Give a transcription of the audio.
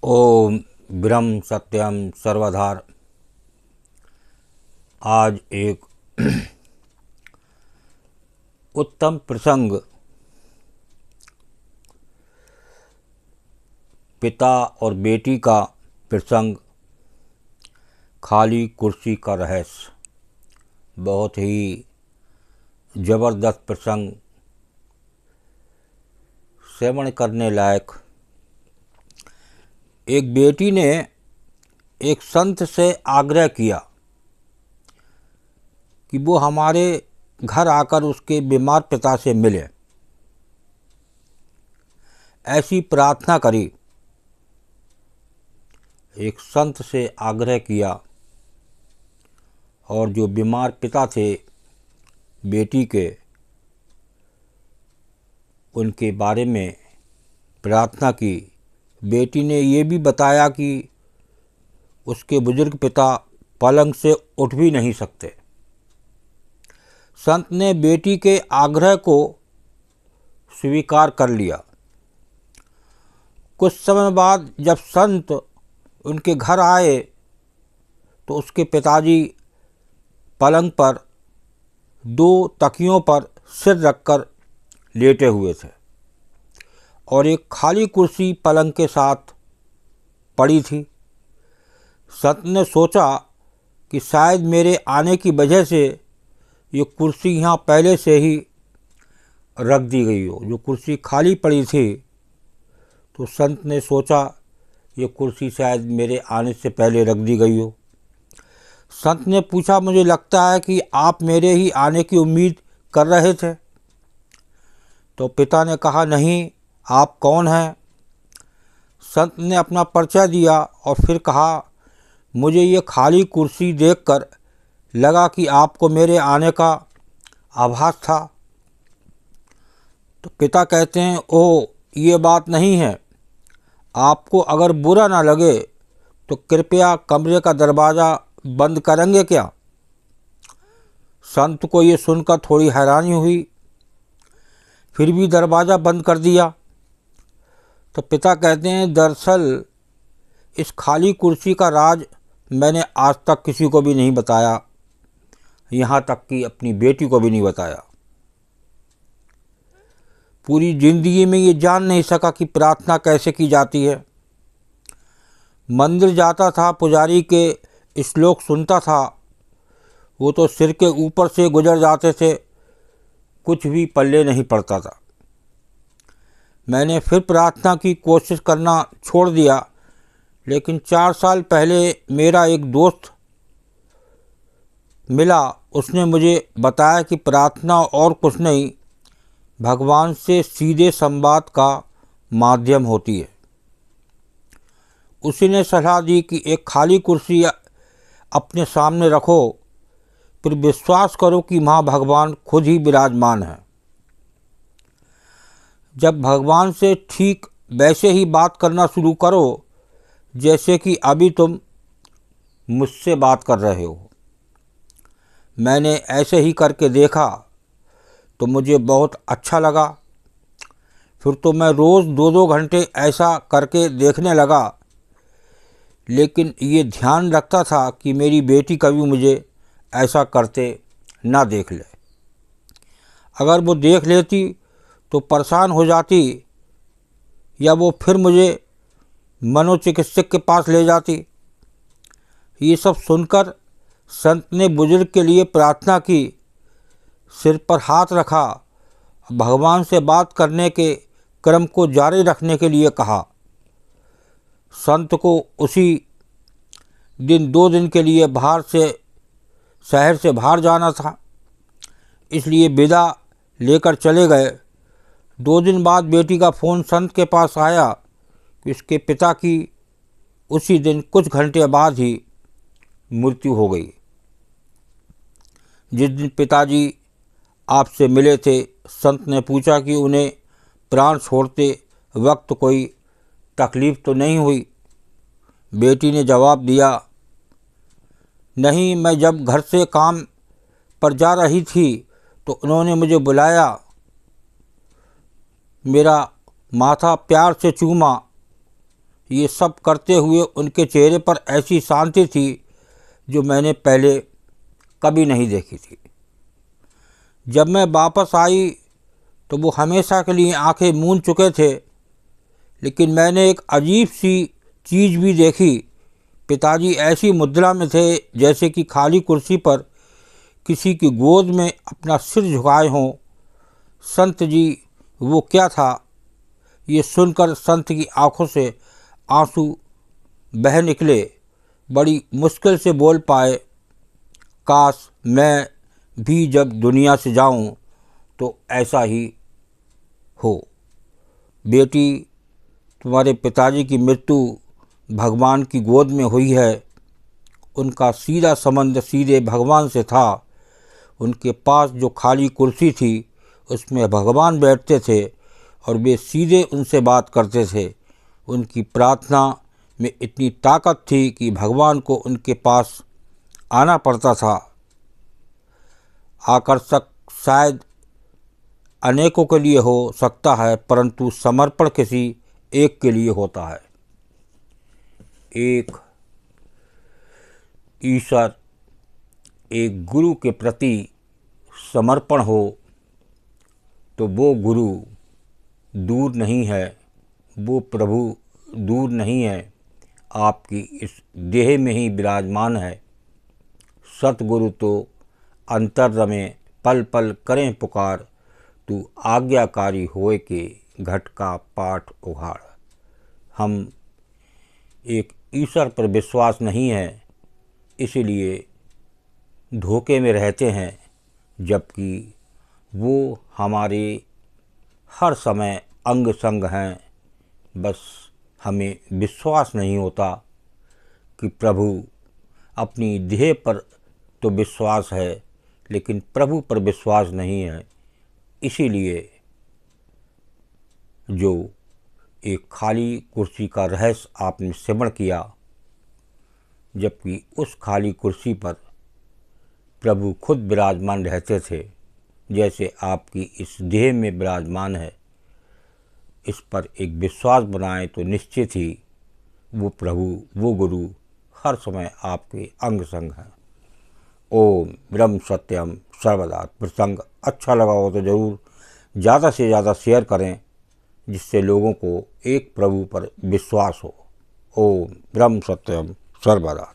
ओम ब्रह्म सत्यम सर्वधार। आज एक उत्तम प्रसंग, पिता और बेटी का प्रसंग, खाली कुर्सी का रहस्य। बहुत ही ज़बरदस्त प्रसंग, श्रवण करने लायक। एक बेटी ने एक संत से आग्रह किया कि वो हमारे घर आकर उसके बीमार पिता से मिले। ऐसी प्रार्थना करी, एक संत से आग्रह किया और जो बीमार पिता थे बेटी के, उनके बारे में प्रार्थना की। बेटी ने ये भी बताया कि उसके बुजुर्ग पिता पलंग से उठ भी नहीं सकते। संत ने बेटी के आग्रह को स्वीकार कर लिया। कुछ समय बाद जब संत उनके घर आए तो उसके पिताजी पलंग पर दो तकियों पर सिर रखकर लेटे हुए थे और एक खाली कुर्सी पलंग के साथ पड़ी थी। संत ने सोचा कि शायद मेरे आने की वजह से ये कुर्सी यहाँ पहले से ही रख दी गई हो। जो कुर्सी खाली पड़ी थी तो संत ने सोचा ये कुर्सी शायद मेरे आने से पहले रख दी गई हो। संत ने पूछा, मुझे लगता है कि आप मेरे ही आने की उम्मीद कर रहे थे। तो पिता ने कहा, नहीं, आप कौन हैं? संत ने अपना परिचय दिया और फिर कहा, मुझे ये खाली कुर्सी देखकर लगा कि आपको मेरे आने का आभास था। तो पिता कहते हैं, ओह, ये बात नहीं है। आपको अगर बुरा ना लगे तो कृपया कमरे का दरवाज़ा बंद करेंगे क्या? संत को ये सुनकर थोड़ी हैरानी हुई, फिर भी दरवाज़ा बंद कर दिया। तो पिता कहते हैं, दरअसल इस खाली कुर्सी का राज मैंने आज तक किसी को भी नहीं बताया, यहाँ तक कि अपनी बेटी को भी नहीं बताया। पूरी जिंदगी में ये जान नहीं सका कि प्रार्थना कैसे की जाती है। मंदिर जाता था, पुजारी के श्लोक सुनता था, वो तो सिर के ऊपर से गुजर जाते थे, कुछ भी पल्ले नहीं पड़ता था। मैंने फिर प्रार्थना की कोशिश करना छोड़ दिया, लेकिन 4 साल पहले मेरा एक दोस्त मिला। उसने मुझे बताया कि प्रार्थना और कुछ नहीं, भगवान से सीधे संवाद का माध्यम होती है। उसी ने सलाह दी कि एक खाली कुर्सी अपने सामने रखो, फिर विश्वास करो कि वहाँ भगवान खुद ही विराजमान है। जब भगवान से ठीक वैसे ही बात करना शुरू करो जैसे कि अभी तुम मुझसे बात कर रहे हो। मैंने ऐसे ही करके देखा तो मुझे बहुत अच्छा लगा। फिर तो मैं रोज़ 2-2 घंटे ऐसा करके देखने लगा, लेकिन ये ध्यान रखता था कि मेरी बेटी कभी मुझे ऐसा करते ना देख ले। अगर वो देख लेती तो परेशान हो जाती या वो फिर मुझे मनोचिकित्सक के पास ले जाती। ये सब सुनकर संत ने बुजुर्ग के लिए प्रार्थना की, सिर पर हाथ रखा, भगवान से बात करने के क्रम को जारी रखने के लिए कहा। संत को उसी दिन 2 दिन के लिए शहर से बाहर जाना था, इसलिए विदा लेकर चले गए। 2 दिन बाद बेटी का फ़ोन संत के पास आया कि उसके पिता की उसी दिन कुछ घंटे बाद ही मृत्यु हो गई। जिस दिन पिताजी आपसे मिले थे, संत ने पूछा कि उन्हें प्राण छोड़ते वक्त कोई तकलीफ़ तो नहीं हुई? बेटी ने जवाब दिया, नहीं, मैं जब घर से काम पर जा रही थी तो उन्होंने मुझे बुलाया, मेरा माथा प्यार से चूमा, ये सब करते हुए उनके चेहरे पर ऐसी शांति थी जो मैंने पहले कभी नहीं देखी थी। जब मैं वापस आई तो वो हमेशा के लिए आंखें मूंद चुके थे, लेकिन मैंने एक अजीब सी चीज़ भी देखी। पिताजी ऐसी मुद्रा में थे जैसे कि खाली कुर्सी पर किसी की गोद में अपना सिर झुकाए हों। संत जी, वो क्या था? ये सुनकर संत की आंखों से आंसू बह निकले। बड़ी मुश्किल से बोल पाए, काश मैं भी जब दुनिया से जाऊं तो ऐसा ही हो। बेटी, तुम्हारे पिताजी की मृत्यु भगवान की गोद में हुई है। उनका सीधा संबंध सीधे भगवान से था। उनके पास जो खाली कुर्सी थी उसमें भगवान बैठते थे और वे सीधे उनसे बात करते थे। उनकी प्रार्थना में इतनी ताकत थी कि भगवान को उनके पास आना पड़ता था। आकर्षक शायद अनेकों के लिए हो सकता है, परंतु समर्पण किसी एक के लिए होता है। एक ईश्वर, एक गुरु के प्रति समर्पण हो तो वो गुरु दूर नहीं है, वो प्रभु दूर नहीं है, आपकी इस देह में ही विराजमान है। सतगुरु तो अंतर रमे पल पल करें पुकार, तू आज्ञाकारी होए के घट का पाठ उघाड़। हम एक ईश्वर पर विश्वास नहीं है, इसीलिए धोखे में रहते हैं, जबकि वो हमारे हर समय अंग संग हैं। बस हमें विश्वास नहीं होता कि प्रभु, अपनी देह पर तो विश्वास है लेकिन प्रभु पर विश्वास नहीं है। इसीलिए जो एक खाली कुर्सी का रहस्य आपने श्रवण किया, जबकि उस खाली कुर्सी पर प्रभु खुद विराजमान रहते थे, जैसे आपकी इस देह में विराजमान है। इस पर एक विश्वास बनाएं तो निश्चित ही वो प्रभु, वो गुरु हर समय आपके अंग संग हैं। ओम ब्रह्म सत्यम सर्वदा। प्रसंग अच्छा लगा हो तो ज़रूर ज़्यादा से ज़्यादा शेयर करें, जिससे लोगों को एक प्रभु पर विश्वास हो। ओम ब्रह्म सत्यम सर्वदा।